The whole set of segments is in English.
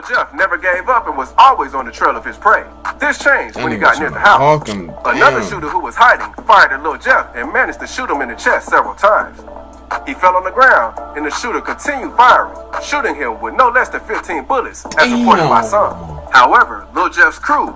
Jeff never gave up and was always on the trail of his prey. This changed when he got near the house. Another shooter who was hiding fired at Lil Jeff and managed to shoot him in the chest several times. He fell on the ground, and the shooter continued firing, shooting him with no less than 15 bullets, as reported by some. However, Lil Jeff's crew,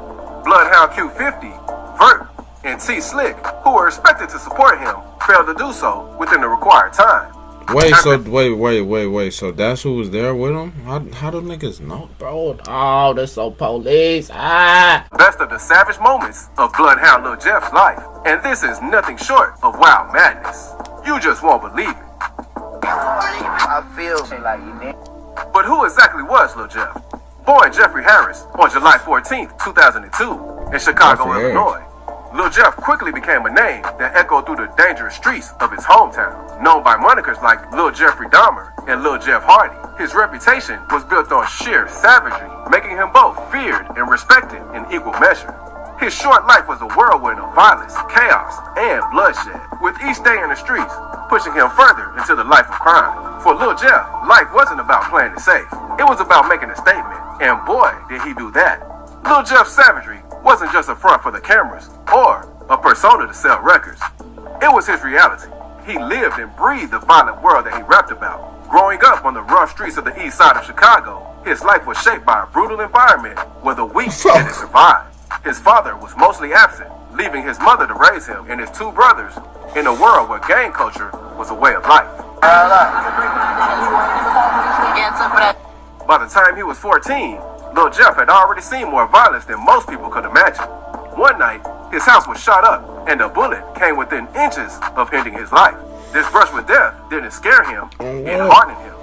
Bloodhound Q50, Vert, and T Slick, who were expected to support him, failed to do so within the required time. Wait, so that's who was there with him? How do niggas know, bro? Oh, that's so police. Best of the savage moments of Bloodhound Lil Jeff's life, and this is nothing short of wild madness. You just won't believe it. I feel like you did. But who exactly was Lil Jeff? Born Jeffrey Harris on July 14th, 2002, in Chicago, Illinois, Lil Jeff quickly became a name that echoed through the dangerous streets of his hometown. Known by monikers like Lil Jeffrey Dahmer and Lil Jeff Hardy, his reputation was built on sheer savagery, making him both feared and respected in equal measure. His short life was a whirlwind of violence, chaos, and bloodshed, with each day in the streets pushing him further into the life of crime. For Lil Jeff, life wasn't about playing it safe. It was about making a statement, and boy, did he do that. Lil Jeff's savagery wasn't just a front for the cameras or a persona to sell records. It was his reality. He lived and breathed the violent world that he rapped about. Growing up on the rough streets of the east side of Chicago, his life was shaped by a brutal environment where the weak didn't survive. His father was mostly absent, leaving his mother to raise him and his two brothers in a world where gang culture was a way of life. By the time he was 14, Lil Jeff had already seen more violence than most people could imagine. One night, his house was shot up, and a bullet came within inches of ending his life. This brush with death didn't scare him, it hardened him.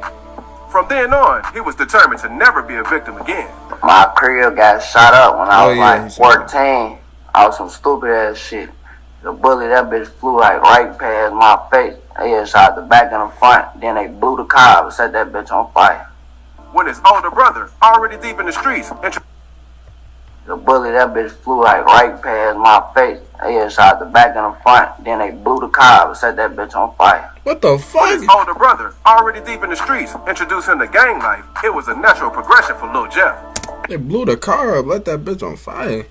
From then on, he was determined to never be a victim again. My crib got shot up when I was 14. I was some stupid ass shit. The bullet, that bitch flew like right past my face. They just shot the back and the front. Then they blew the car up and set that bitch on fire. When his older brother, already deep in the streets, the bullet, that bitch flew like right past my face. They just shot the back and the front. Then they blew the car up and set that bitch on fire. What the fuck? When his older brother, already deep in the streets, introduced him to gang life, it was a natural progression for Lil Jeff. They blew the car up, let that bitch on fire.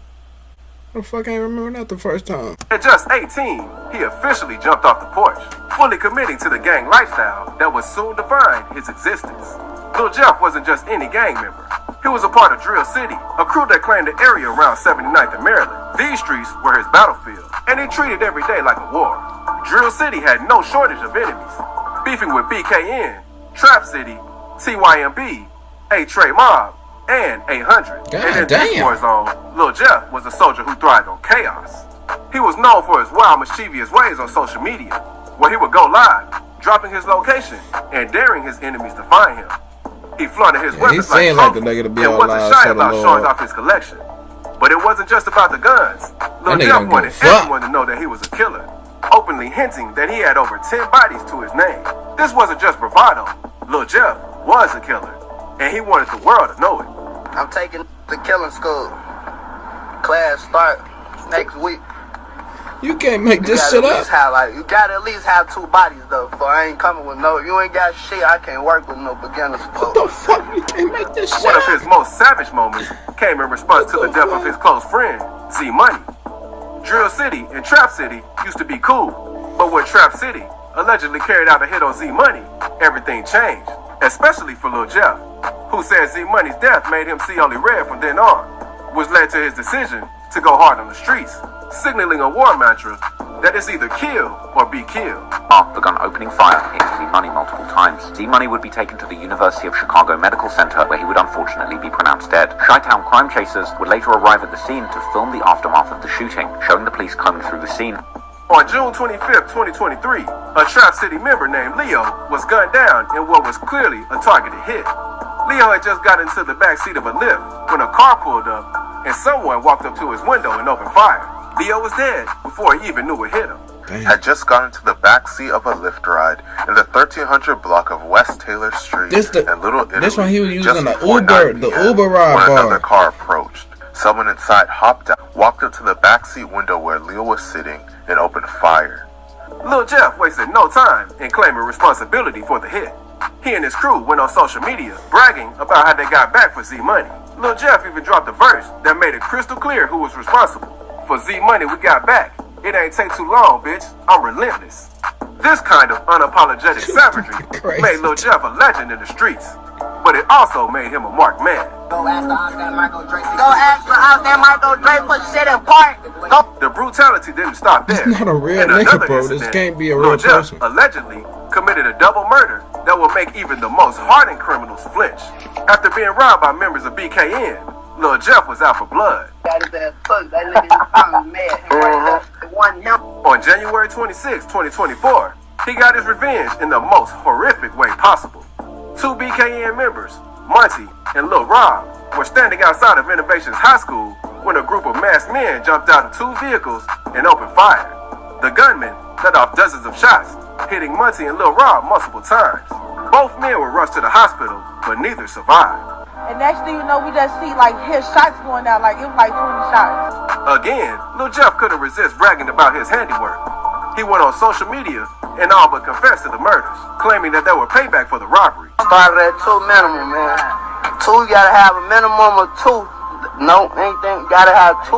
I fucking remember that the first time. At just 18, he officially jumped off the porch, fully committing to the gang lifestyle that would soon define his existence. Lil Jeff wasn't just any gang member. He was a part of Drill City, a crew that claimed the area around 79th and Maryland. These streets were his battlefield, and he treated every day like a war. Drill City had no shortage of enemies, beefing with BKN, Trap City, TYMB, A-Trey Mob, and 800. And in this war zone, Lil Jeff was a soldier who thrived on chaos. He was known for his wild, mischievous ways on social media, where he would go live, dropping his location, and daring his enemies to find him. He flaunted his weapons like trophies and wasn't shy about showing off his collection. But it wasn't just about the guns. Lil Jeff wanted everyone to know that he was a killer, openly hinting that he had over 10 bodies to his name. This wasn't just bravado. Lil Jeff was a killer, and he wanted the world to know it. I'm taking to killing school. Class start next week. You can't make this shit up. You gotta at least have 2 bodies though. For I ain't coming with no. You ain't got shit. I can't work with no beginners. What the fuck? You can't make this shit up. One of his most savage moments came in response to the death of his close friend, Z Money. Drill City and Trap City used to be cool, but when Trap City allegedly carried out a hit on Z Money, everything changed. Especially for Lil Jeff, who said Z Money's death made him see only red from then on, which led to his decision to go hard on the streets, signaling a war mantra that is either kill or be killed. Begun opening fire into Z Money multiple times. Z Money would be taken to the University of Chicago Medical Center, where he would unfortunately be pronounced dead. Chi-Town crime chasers would later arrive at the scene to film the aftermath of the shooting, showing the police combing through the scene. On June 25th, 2023, a Trap City member named Leo was gunned down in what was clearly a targeted hit. Leo had just got into the back seat of a lift when a car pulled up and someone walked up to his window and opened fire. Leo was dead before he even knew it hit him. Had just gotten into the back seat of a Lyft ride in the 1300 block of West Taylor Street in Little Italy. This one he was using the Uber ride when bar. Another car approached. Someone inside hopped out, walked up to the back seat window where Leo was sitting, and opened fire. Lil Jeff wasted no time in claiming responsibility for the hit. He and his crew went on social media bragging about how they got back for Z Money. Lil Jeff even dropped a verse that made it crystal clear who was responsible. For Z Money, we got back. It ain't take too long, bitch. I'm relentless. This kind of unapologetic savagery made Lil Jeff a legend in the streets, but it also made him a marked man. Go ask the Oscar Michael Drake. Go ask the Oscar Michael Drake for shit in park. The brutality didn't stop there. It's not a real nigga, bro. This can't be a real person. Allegedly committed a double murder that will make even the most hardened criminals flinch. After being robbed by members of BKN, Lil Jeff was out for blood. On January 26, 2024, he got his revenge in the most horrific way possible. Two BKN members, Monty and Lil Rob, were standing outside of Innovations High School when a group of masked men jumped out of two vehicles and opened fire. The gunmen let off dozens of shots, hitting Monty and Lil Rob multiple times. Both men were rushed to the hospital, but neither survived. And next thing you know, we just see like his shots going out, like it was like 20 shots. Again, Lil Jeff couldn't resist bragging about his handiwork. He went on social media and all but confessed to the murders, claiming that they were payback for the robbery. Started at 2 minimum, man. 2, you gotta have a minimum of 2. No, anything, you gotta have 2.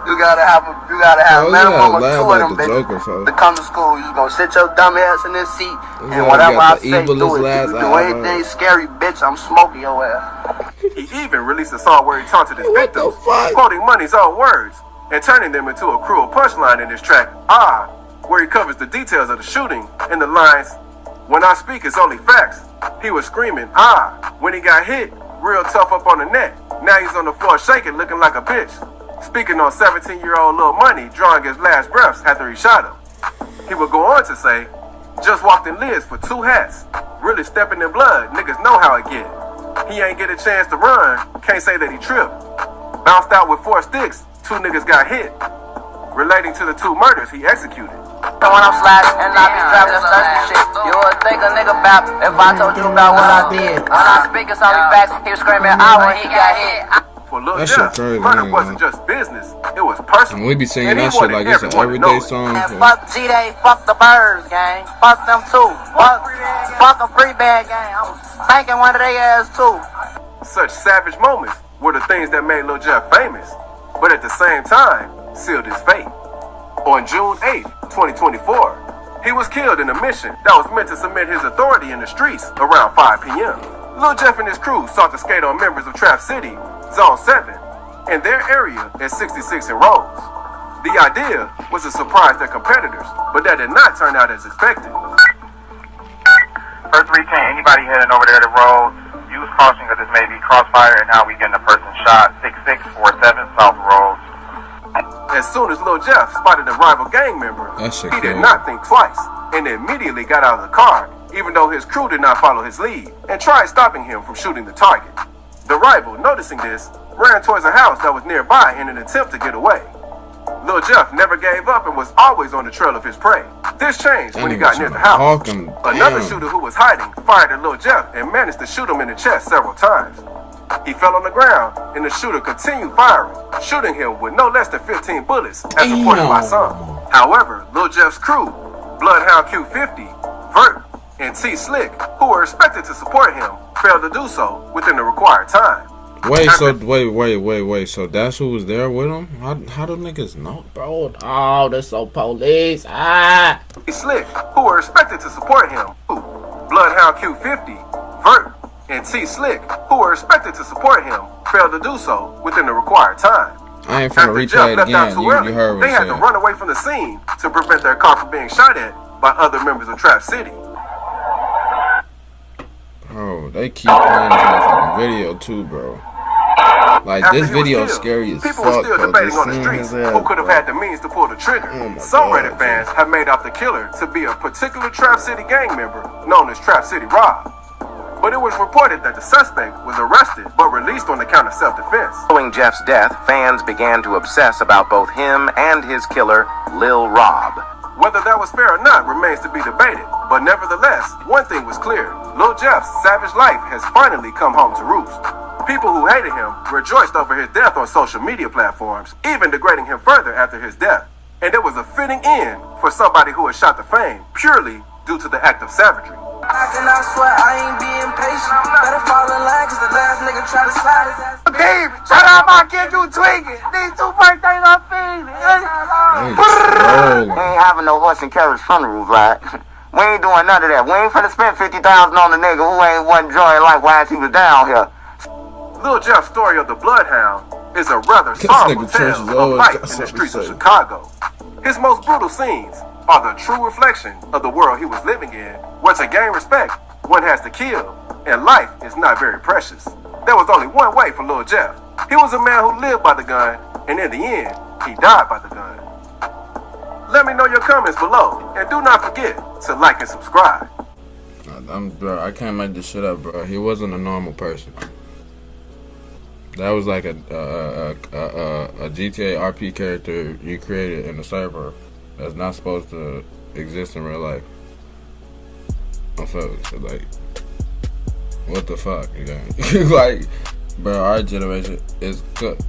You gotta have a minimum of 2 of them, bitches. To come to school, you just gonna sit your dumb ass in this seat, and whatever I say, do it. If you do anything scary, bitch, I'm smoking your ass. He even released a song where he taunted his victims, quoting Money's own words, and turning them into a cruel punchline in his track, where he covers the details of the shooting in the lines, "When I speak, it's only facts." He was screaming, when he got hit, real tough up on the neck. Now he's on the floor shaking, looking like a bitch. Speaking on 17-year-old Lil Money, drawing his last breaths after he shot him. He would go on to say, "Just walked in Liz for 2 hats. Really stepping in blood, niggas know how it get. He ain't get a chance to run, can't say that he tripped. Bounced out with 4 sticks, 2 niggas got hit." Relating to the 2 murders he executed. When I'm sliding and I be driving this thirsty shit, you would think a nigga bap if I told you about what I did. When I speak, it's only facts. He was screaming out when he got hit. For Lil Jeff, murder wasn't just business, it was personal. And we be singing that shit like it's an everyday song. And fuck G-Day, fuck the birds, gang. Fuck them too. Fuck a free bag, gang. I'm spanking one of they ass too. Such savage moments were the things that made Lil Jeff famous, but at the same time, sealed his fate. On June 8, 2024, he was killed in a mission that was meant to cement his authority in the streets around 5 p.m. Lil Jeff and his crew sought to skate on members of Trap City, Zone 7, and their area at 66 and Rose. The idea was to surprise their competitors, but that did not turn out as expected. First 310, anybody heading over there to Rose, use caution because this may be crossfire and now we getting a person shot. 6647 South Rose. As soon as Lil Jeff spotted a rival gang member, he did not think twice and immediately got out of the car, even though his crew did not follow his lead, and tried stopping him from shooting the target. The rival, noticing this, ran towards a house that was nearby in an attempt to get away. Lil Jeff never gave up and was always on the trail of his prey. This changed when he got near the house. Another shooter who was hiding fired at Lil Jeff and managed to shoot him in the chest several times. He fell on the ground, and the shooter continued firing, shooting him with no less than 15 bullets, as reported by some. However, Lil Jeff's crew, Bloodhound Q50, Vert, and T Slick, who were expected to support him, failed to do so within the required time. Wait, so that's who was there with him? How do niggas know, bro? Oh, they're so police. T Slick, who were expected to support him, Bloodhound Q50, Vert, and T Slick, who were expected to support him, failed to do so within the required time. I ain't finna replay it again. You heard what they had to run away from the scene to prevent their car from being shot at by other members of Trap City. Bro, they keep playing this motherfucking video too, bro. Like, After this video is scary as people fuck, were still bro. debating on the streets who could have had the means to pull the trigger. Some Reddit fans have made out the killer to be a particular Trap City gang member known as Trap City Rob. But it was reported that the suspect was arrested but released on account of self-defense. Following Jeff's death, fans began to obsess about both him and his killer, Lil Rob. Whether that was fair or not remains to be debated, but nevertheless, one thing was clear. Lil Jeff's savage life has finally come home to roost. People who hated him rejoiced over his death on social media platforms, even degrading him further after his death. And it was a fitting end for somebody who had shot to fame purely due to the act of savagery. I swear I ain't being patient. Better fall in line, cause the last nigga try to slide his ass. Babe, shut up, my kid, you tweaking. These 2 birthdays are feeding. We ain't having no horse and carriage funerals, right? We ain't doing none of that. We ain't finna spend $50,000 on a nigga who wasn't enjoying life while he was down here. Lil Jeff's story of the Bloodhound is a rather sorrowful tale of life in the streets of Chicago. His most brutal scenes are the true reflection of the world he was living in, where to gain respect, one has to kill, and life is not very precious. There was only one way for Lil Jeff. He was a man who lived by the gun, and in the end, he died by the gun. Let me know your comments below, and do not forget to like and subscribe. Bro, I can't make this shit up, bro. He wasn't a normal person. That was like a GTA RP character you created in the server that's not supposed to exist in real life. I felt like, what the fuck, you know? Like, bro, our generation is cooked.